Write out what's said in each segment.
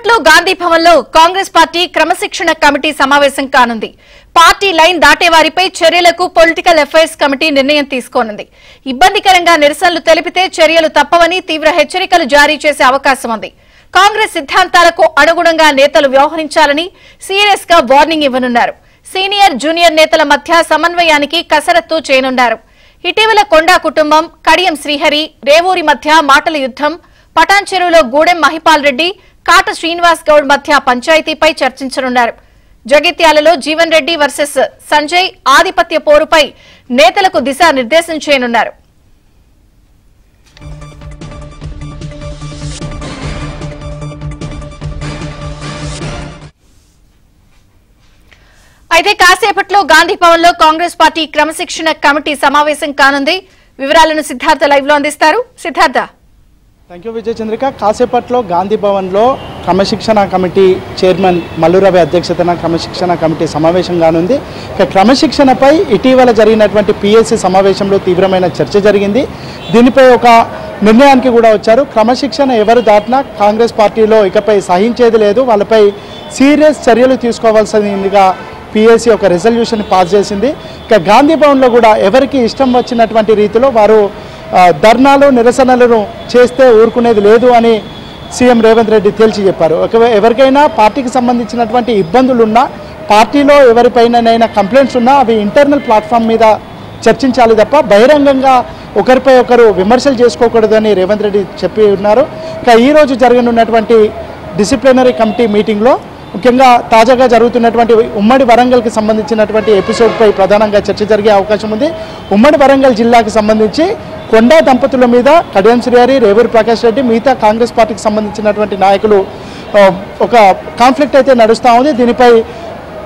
కాసేపట్లో గాంధీ భవన్లో కాంగ్రెస్ పార్టీ క్రమశిక్షణ కమిటీ సమావేశం కానుంది. పార్టీ లైన్ దాటే వారిపై చర్యలకు పొలిటికల్ అఫైర్స్ కమిటీ నిర్ణయం తీసుకోనుంది. ఇబ్బందికరంగా నిరసనలు తెలిపితే చర్యలు తప్పవని తీవ్ర హెచ్చరికలు జారీ చేసే అవకాశం ఉంది. కాంగ్రెస్ సిద్ధాంతాలకు అనుగుణంగా నేతలు వ్యవహరించాలని సీరియస్ గా వార్నింగ్ ఇవ్వనున్నారు. సీనియర్ జూనియర్ నేతల మధ్య సమన్వయానికి కసరత్తు చేయనున్నారు. ఇటీవల కొండా కుటుంబం, కడియం శ్రీహరి, రేవూరి మధ్య మాటల యుద్దం, పటాన్ చెరువులో గూడెం మహిపాల్ రెడ్డి, కాట శ్రీనివాస్ గౌడ్ మధ్య పంచాయతీపై చర్చించనున్నారు. జగిత్యాలలో జీవన్ రెడ్డి వర్సెస్ సంజయ్ ఆధిపత్య పోరుపై నేతలకు దిశానిర్దేశం చేయనున్నారు. అయితే కాసేపట్లో గాంధీ భవన్ లో కాంగ్రెస్ పార్టీ క్రమశిక్షణ కమిటీ సమావేశం కానుంది. వివరాలను సిద్ధార్థ లైవ్ లో అందిస్తారు. సిద్ధార్థ. థ్యాంక్ యూ విజయ చంద్రిక. కాసేపట్లో గాంధీ భవన్లో క్రమశిక్షణ కమిటీ చైర్మన్ మల్లు రవి అధ్యక్షతన క్రమశిక్షణ కమిటీ సమావేశం కానుంది. ఇక క్రమశిక్షణపై ఇటీవల జరిగినటువంటి పిఎస్సి సమావేశంలో తీవ్రమైన చర్చ జరిగింది. దీనిపై ఒక నిర్ణయానికి కూడా వచ్చారు. క్రమశిక్షణ ఎవరు దాటినా కాంగ్రెస్ పార్టీలో ఇకపై సహించేది లేదు, వాళ్ళపై సీరియస్ చర్యలు తీసుకోవాల్సిందిగా పిఎస్సి ఒక రెజల్యూషన్ పాస్ చేసింది. ఇక గాంధీ భవన్లో కూడా ఎవరికి ఇష్టం వచ్చినటువంటి రీతిలో వారు ధర్నాలు నిరసనలను చేస్తే ఊరుకునేది లేదు అని సీఎం రేవంత్ రెడ్డి తేల్చి చెప్పారు. ఎవరికైనా పార్టీకి సంబంధించినటువంటి ఇబ్బందులున్నా, పార్టీలో ఎవరిపైనైనా కంప్లైంట్స్ ఉన్నా అవి ఇంటర్నల్ ప్లాట్ఫామ్ మీద చర్చించాలి తప్ప బహిరంగంగా ఒకరిపై ఒకరు విమర్శలు చేసుకోకూడదని రేవంత్ రెడ్డి చెప్పి ఉన్నారు. ఇక ఈరోజు జరగనున్నటువంటి డిసిప్లినరీ కమిటీ మీటింగ్లో ముఖ్యంగా తాజాగా జరుగుతున్నటువంటి ఉమ్మడి వరంగల్కి సంబంధించినటువంటి ఎపిసోడ్పై ప్రధానంగా చర్చ జరిగే అవకాశం ఉంది. ఉమ్మడి వరంగల్ జిల్లాకు సంబంధించి కొండా దంపతుల మీద కడియం శ్రీహరి, రేవూరి ప్రకాష్ రెడ్డి, మిగతా కాంగ్రెస్ పార్టీకి సంబంధించినటువంటి నాయకులు ఒక కాన్ఫ్లిక్ట్ అయితే నడుస్తూ ఉంది. దీనిపై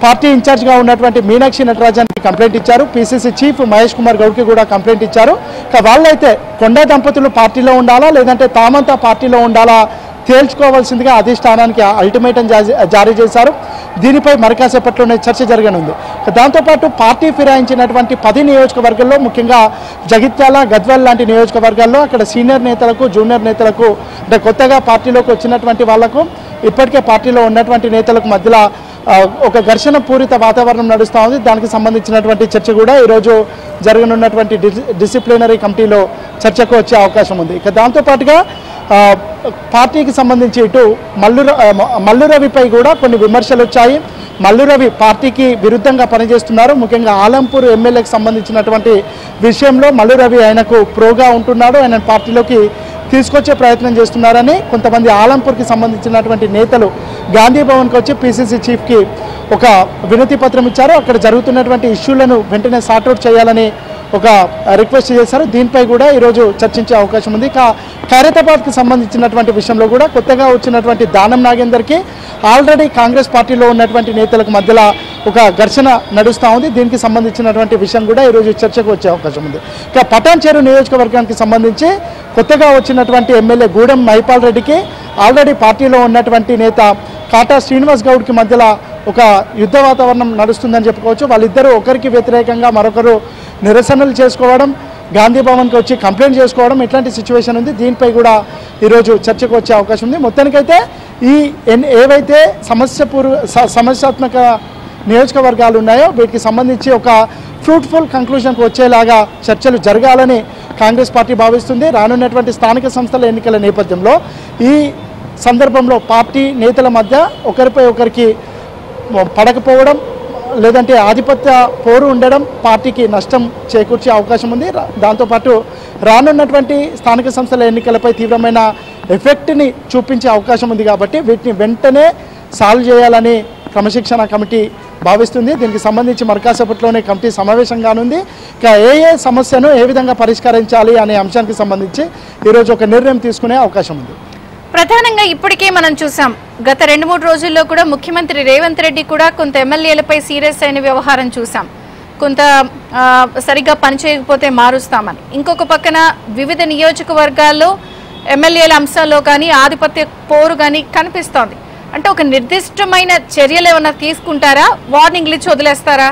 పార్టీ ఇన్ఛార్జ్గా ఉన్నటువంటి మీనాక్షి నటరాజన్కి కంప్లైంట్ ఇచ్చారు. పీసీసీ చీఫ్ మహేష్ కుమార్ గౌడ్కి కూడా కంప్లైంట్ ఇచ్చారు. వాళ్ళైతే కొండా దంపతులు పార్టీలో ఉండాలా లేదంటే తామంతా పార్టీలో ఉండాలా తేల్చుకోవాల్సిందిగా అధిష్టానానికి అల్టిమేటం జారీ చేశారు. దీనిపై మరికాసేపట్లోనే చర్చ జరగనుంది. దాంతోపాటు పార్టీ ఫిరాయించినటువంటి 10 నియోజకవర్గాల్లో ముఖ్యంగా జగిత్యాల, గద్వాల్ లాంటి నియోజకవర్గాల్లో అక్కడ సీనియర్ నేతలకు, జూనియర్ నేతలకు, అంటే కొత్తగా పార్టీలోకి వచ్చినటువంటి వాళ్లకు, ఇప్పటికే పార్టీలో ఉన్నటువంటి నేతలకు మధ్యలో ఒక ఘర్షణ పూరిత వాతావరణం నడుస్తూ ఉంది. దానికి సంబంధించినటువంటి చర్చ కూడా ఈరోజు జరగనున్నటువంటి డిసిప్లినరీ కమిటీలో చర్చకు వచ్చే అవకాశం ఉంది. ఇక దాంతోపాటుగా పార్టీకి సంబంధించి ఇటు మల్లు రవిపై కూడా కొన్ని విమర్శలు వచ్చాయి. మల్లు రవి పార్టీకి విరుద్ధంగా పనిచేస్తున్నారు. ముఖ్యంగా ఆలంపూర్ ఎమ్మెల్యేకి సంబంధించినటువంటి విషయంలో మల్లు రవి ఆయనకు ప్రోగా ఉంటున్నాడు, ఆయన పార్టీలోకి తీసుకొచ్చే ప్రయత్నం చేస్తున్నారని కొంతమంది ఆలంపూర్కి సంబంధించినటువంటి నేతలు గాంధీ భవన్కి వచ్చి పీసీసీ చీఫ్కి ఒక వినతి పత్రం ఇచ్చారు. అక్కడ జరుగుతున్నటువంటి ఇష్యూలను వెంటనే సార్ట్అవుట్ చేయాలని ఒక రిక్వెస్ట్ చేశారు. దీనిపై కూడా ఈరోజు చర్చించే అవకాశం ఉంది. ఖైరతాబాద్కి సంబంధించినటువంటి విషయంలో కూడా కొత్తగా వచ్చినటువంటి దానం నాగేందర్కి ఆల్రెడీ కాంగ్రెస్ పార్టీలో ఉన్నటువంటి నేతలకు మధ్యలో ఒక ఘర్షణ నడుస్తూ ఉంది. దీనికి సంబంధించినటువంటి విషయం కూడా ఈరోజు చర్చకు వచ్చే అవకాశం ఉంది. ఇక పటాన్ చెరువు నియోజకవర్గానికి సంబంధించి కొత్తగా వచ్చినటువంటి ఎమ్మెల్యే గూడెం మహిపాల్ రెడ్డికి ఆల్రెడీ పార్టీలో ఉన్నటువంటి నేత కాటా శ్రీనివాస్ గౌడ్కి మధ్యలో ఒక యుద్ధ వాతావరణం నడుస్తుందని చెప్పుకోవచ్చు. వాళ్ళిద్దరూ ఒకరికి వ్యతిరేకంగా మరొకరు నిరసనలు చేసుకోవడం, గాంధీ భవన్కి వచ్చి కంప్లైంట్ చేసుకోవడం, ఇట్లాంటి సిచ్యువేషన్ ఉంది. దీనిపై కూడా ఈరోజు చర్చకు వచ్చే అవకాశం ఉంది. మొత్తానికైతే ఈ ఏవైతే సమస్యాత్మక నియోజకవర్గాలు ఉన్నాయో వీటికి సంబంధించి ఒక ఫ్రూట్ఫుల్ కంక్లూజన్కి వచ్చేలాగా చర్చలు జరగాలని కాంగ్రెస్ పార్టీ భావిస్తుంది. రానున్నటువంటి స్థానిక సంస్థల ఎన్నికల నేపథ్యంలో ఈ సందర్భంలో పార్టీ నేతల మధ్య ఒకరిపై ఒకరికి పడకపోవడం లేదంటే ఆధిపత్య పోరు ఉండడం పార్టీకి నష్టం చేకూర్చే అవకాశం ఉంది. దాంతోపాటు రానున్నటువంటి స్థానిక సంస్థల ఎన్నికలపై తీవ్రమైన ఎఫెక్ట్ని చూపించే అవకాశం ఉంది. కాబట్టి వీటిని వెంటనే సాల్వ్ చేయాలని క్రమశిక్షణ కమిటీ భావిస్తుంది. దీనికి సంబంధించి మరికాసేపట్లోనే కమిటీ సమావేశం కానుంది. ఇక ఏ సమస్యను ఏ విధంగా పరిష్కరించాలి అనే అంశానికి సంబంధించి ఈరోజు ఒక నిర్ణయం తీసుకునే అవకాశం ఉంది. ప్రధానంగా ఇప్పటికే మనం చూసాం, గత 2-3 రోజుల్లో కూడా ముఖ్యమంత్రి రేవంత్ రెడ్డి కూడా కొంత ఎమ్మెల్యేలపై సీరియస్ అయిన వ్యవహారం చూసాం. కొంత సరిగ్గా పనిచేయకపోతే మారుస్తామని, ఇంకొక పక్కన వివిధ నియోజకవర్గాల్లో ఎమ్మెల్యేల అంశాల్లో కానీ ఆధిపత్య పోరు కానీ కనిపిస్తోంది. అంటే ఒక నిర్దిష్టమైన చర్యలు ఏమైనా తీసుకుంటారా, వార్నింగ్లు ఇచ్చి వదిలేస్తారా?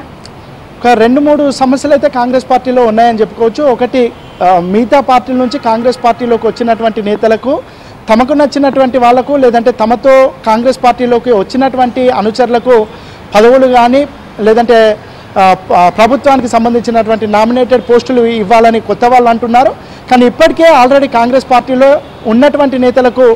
ఒక 2-3 సమస్యలు అయితే కాంగ్రెస్ పార్టీలో ఉన్నాయని చెప్పుకోవచ్చు. ఒకటి, మిగతా పార్టీల నుంచి కాంగ్రెస్ పార్టీలోకి వచ్చినటువంటి నేతలకు తమకు నచ్చినటువంటి వాళ్లకు లేదంటే తమతో కాంగ్రెస్ పార్టీలోకి వచ్చినటువంటి అనుచరులకు పదవులు కానీ లేదంటే ప్రభుత్వానికి సంబంధించినటువంటి నామినేటెడ్ పోస్టులు ఇవ్వాలని కొత్త వాళ్ళు అంటున్నారు. కానీ ఇప్పటికే ఆల్రెడీ కాంగ్రెస్ పార్టీలో ఉన్నటువంటి నేతలకు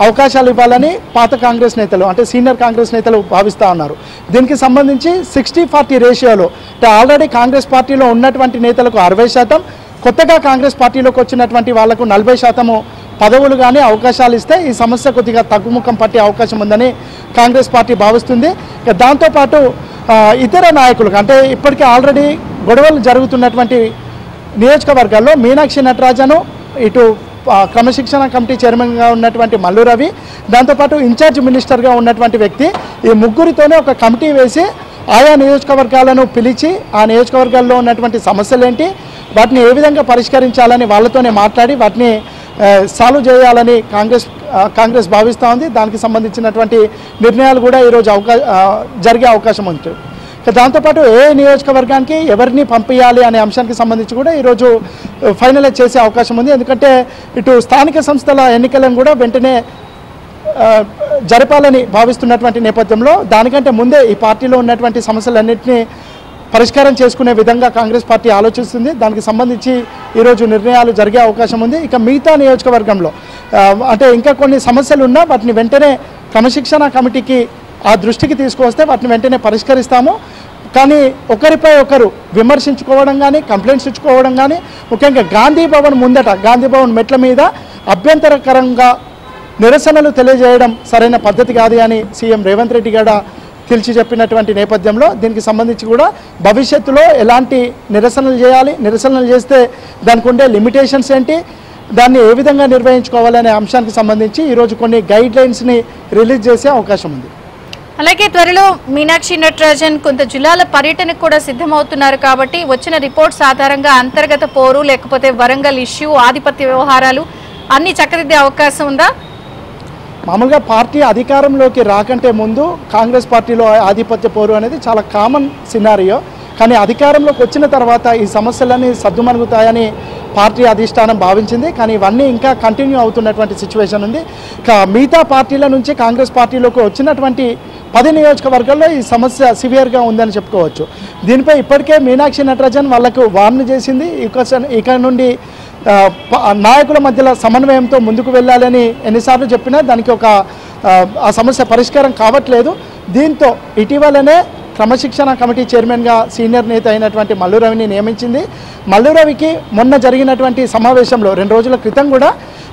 అవకాశాలు ఇవ్వాలని పాత కాంగ్రెస్ నేతలు అంటే సీనియర్ కాంగ్రెస్ నేతలు భావిస్తూ ఉన్నారు. దీనికి సంబంధించి 60-40 రేషియోలో అంటే ఆల్రెడీ కాంగ్రెస్ పార్టీలో ఉన్నటువంటి నేతలకు 60%, కొత్తగా కాంగ్రెస్ పార్టీలోకి వచ్చినటువంటి వాళ్లకు 40% పదవులు కానీ అవకాశాలు ఇస్తే ఈ సమస్య కొద్దిగా తగ్గుముఖం పట్టే అవకాశం ఉందని కాంగ్రెస్ పార్టీ భావిస్తుంది. దాంతోపాటు ఇతర నాయకులకు అంటే ఇప్పటికే ఆల్రెడీ గొడవలు జరుగుతున్నటువంటి నియోజకవర్గాల్లో మీనాక్షి నటరాజను, ఇటు క్రమశిక్షణ కమిటీ చైర్మన్గా ఉన్నటువంటి మల్లు రవి, దాంతోపాటు ఇన్ఛార్జ్ మినిస్టర్గా ఉన్నటువంటి వ్యక్తి, ఈ ముగ్గురితోనే ఒక కమిటీ వేసి ఆయా నియోజకవర్గాలను పిలిచి ఆ నియోజకవర్గాల్లో ఉన్నటువంటి సమస్యలు ఏంటి, వాటిని ఏ విధంగా పరిష్కరించాలని వాళ్ళతోనే మాట్లాడి వాటిని సాల్వ్ చేయాలని కాంగ్రెస్ భావిస్తూ ఉంది. దానికి సంబంధించినటువంటి నిర్ణయాలు కూడా ఈరోజు జరిగే అవకాశం ఉంది. దాంతోపాటు ఏ నియోజకవర్గానికి ఎవరిని పంపించాలి అనే అంశానికి సంబంధించి కూడా ఈరోజు ఫైనలైజ్ చేసే అవకాశం ఉంది. ఎందుకంటే ఇటు స్థానిక సంస్థల ఎన్నికలను కూడా వెంటనే జరపాలని భావిస్తున్నటువంటి నేపథ్యంలో దానికంటే ముందే ఈ పార్టీలో ఉన్నటువంటి సమస్యలన్నింటినీ పరిష్కారం చేసుకునే విధంగా కాంగ్రెస్ పార్టీ ఆలోచిస్తుంది. దానికి సంబంధించి ఈరోజు నిర్ణయాలు జరిగే అవకాశం ఉంది. ఇక మిగతా నియోజకవర్గంలో అంటే ఇంకా కొన్ని సమస్యలు ఉన్నా వాటిని వెంటనే క్రమశిక్షణ కమిటీకి ఆ దృష్టికి తీసుకువస్తే వాటిని వెంటనే పరిష్కరిస్తాము. కానీ ఒకరిపై ఒకరు విమర్శించుకోవడం కానీ కంప్లైంట్స్ ఇచ్చుకోవడం కానీ ముఖ్యంగా గాంధీ భవన్ ముందట గాంధీ భవన్ మెట్ల మీద అభ్యంతరకరంగా నిరసనలు తెలియజేయడం సరైన పద్ధతి కాదు అని సీఎం రేవంత్ రెడ్డి కూడా తెలిసి చెప్పినటువంటి నేపథ్యంలో దీనికి సంబంధించి కూడా భవిష్యత్తులో ఎలాంటి నిరసనలు చేయాలి, నిరసనలు చేస్తే దానికి ఉండే లిమిటేషన్స్ ఏంటి, దాన్ని ఏ విధంగా నిర్వహించుకోవాలనే అంశానికి సంబంధించి ఈరోజు కొన్ని గైడ్ లైన్స్ని రిలీజ్ చేసే అవకాశం ఉంది. అలాగే త్వరలో మీనాక్షి నటరాజన్ కొంత జిల్లాల పర్యటనకు కూడా సిద్ధమవుతున్నారు కాబట్టి వచ్చిన రిపోర్ట్స్ ఆధారంగా అంతర్గత పోరు లేకపోతే వరంగల్ ఇష్యూ, ఆధిపత్య వ్యవహారాలు అన్ని చక్కదిద్దే అవకాశం ఉందా? మామూలుగా పార్టీ అధికారంలోకి రాకంటే ముందు కాంగ్రెస్ పార్టీలో ఆధిపత్య పోరు అనేది చాలా కామన్ సినారియో. కానీ అధికారంలోకి వచ్చిన తర్వాత ఈ సమస్యలన్నీ సద్దుమణుగుతాయని పార్టీ అధిష్టానం భావించింది. కానీ ఇవన్నీ ఇంకా కంటిన్యూ అవుతున్నటువంటి సిచ్యువేషన్ ఉంది. మిగతా పార్టీల నుంచి కాంగ్రెస్ పార్టీలోకి వచ్చినటువంటి 10 నియోజకవర్గాల్లో ఈ సమస్య సివియర్గా ఉందని చెప్పుకోవచ్చు. దీనిపై ఇప్పటికే మీనాక్షి నటరాజన్ వాళ్లకు వార్న్ చేసింది. ఇక నుండి నాయకుల మధ్యలో సమన్వయంతో ముందుకు వెళ్ళాలని ఎన్నిసార్లు చెప్పినా దానికి ఆ సమస్య పరిష్కారం కావట్లేదు. దీంతో ఇటీవలనే క్రమశిక్షణ కమిటీ చైర్మన్గా సీనియర్ నేత అయినటువంటి మల్లు రవిని నియమించింది. మల్లు రవికి మొన్న జరిగినటువంటి సమావేశంలో 2 రోజుల క్రితం కూడా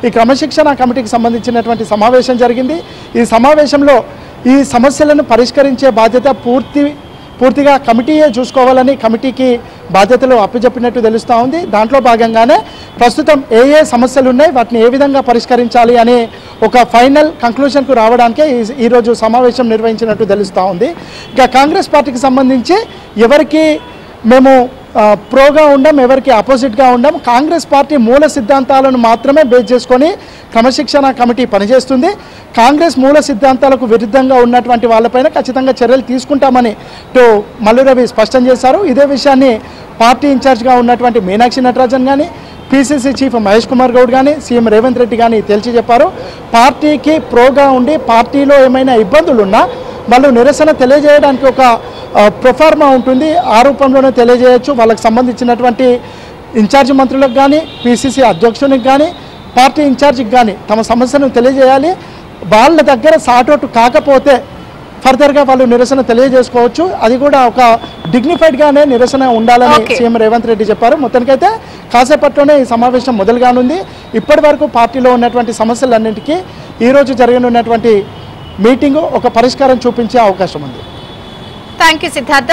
ఈ క్రమశిక్షణ కమిటీకి సంబంధించినటువంటి సమావేశం జరిగింది. ఈ సమావేశంలో ఈ సమస్యలను పరిష్కరించే బాధ్యత పూర్తిగా కమిటీయే చూసుకోవాలని కమిటీకి బాధ్యతలు అప్పచెప్పినట్టు తెలుస్తూ ఉంది. దాంట్లో భాగంగానే ప్రస్తుతం ఏ సమస్యలు ఉన్నాయి, వాటిని ఏ విధంగా పరిష్కరించాలి అనే ఒక ఫైనల్ కంక్లూషన్కు రావడానికే ఈరోజు సమావేశం నిర్వహించినట్టు తెలుస్తూ ఉంది. ఇక కాంగ్రెస్ పార్టీకి సంబంధించి ఎవరికి మేము ప్రోగా ఉండం, ఎవరికి ఆపోజిట్గా ఉండం, కాంగ్రెస్ పార్టీ మూల సిద్ధాంతాలను మాత్రమే బేస్ చేసుకొని క్రమశిక్షణ కమిటీ పనిచేస్తుంది. కాంగ్రెస్ మూల సిద్ధాంతాలకు విరుద్ధంగా ఉన్నటువంటి వాళ్ళపైన ఖచ్చితంగా చర్యలు తీసుకుంటామని మల్లు రవి స్పష్టం చేశారు. ఇదే విషయాన్ని పార్టీ ఇన్ఛార్జ్గా ఉన్నటువంటి మీనాక్షి నటరాజన్ కానీ, పీసీసీ చీఫ్ మహేష్ కుమార్ గౌడ్ కానీ, సీఎం రేవంత్ రెడ్డి కానీ తేల్చి చెప్పారు. పార్టీకి ప్రోగా ఉండి పార్టీలో ఏమైనా ఇబ్బందులు ఉన్నా వాళ్ళు నిరసన తెలియజేయడానికి ఒక ప్రొఫార్మా ఉంటుంది, ఆ రూపంలోనే తెలియజేయచ్చు. వాళ్ళకి సంబంధించినటువంటి ఇన్ఛార్జ్ మంత్రులకు కానీ, పీసీసీ అధ్యక్షునికి కానీ, పార్టీ ఇన్ఛార్జికి కానీ తమ సమస్యను తెలియజేయాలి. వాళ్ళ దగ్గర సార్ట్అవుట్ కాకపోతే ఫర్దర్గా వాళ్ళు నిరసన తెలియజేసుకోవచ్చు. అది కూడా ఒక డిగ్నిఫైడ్గానే నిరసన ఉండాలని సీఎం రేవంత్ రెడ్డి చెప్పారు. మొత్తానికైతే కాసేపట్లోనే ఈ సమావేశం మొదలుగానుంది. ఇప్పటి వరకు పార్టీలో ఉన్నటువంటి సమస్యలన్నింటికీ ఈరోజు జరగనున్నటువంటి మీటింగు ఒక పరిష్కారం చూపించే అవకాశం ఉంది. Thank you Siddhartha.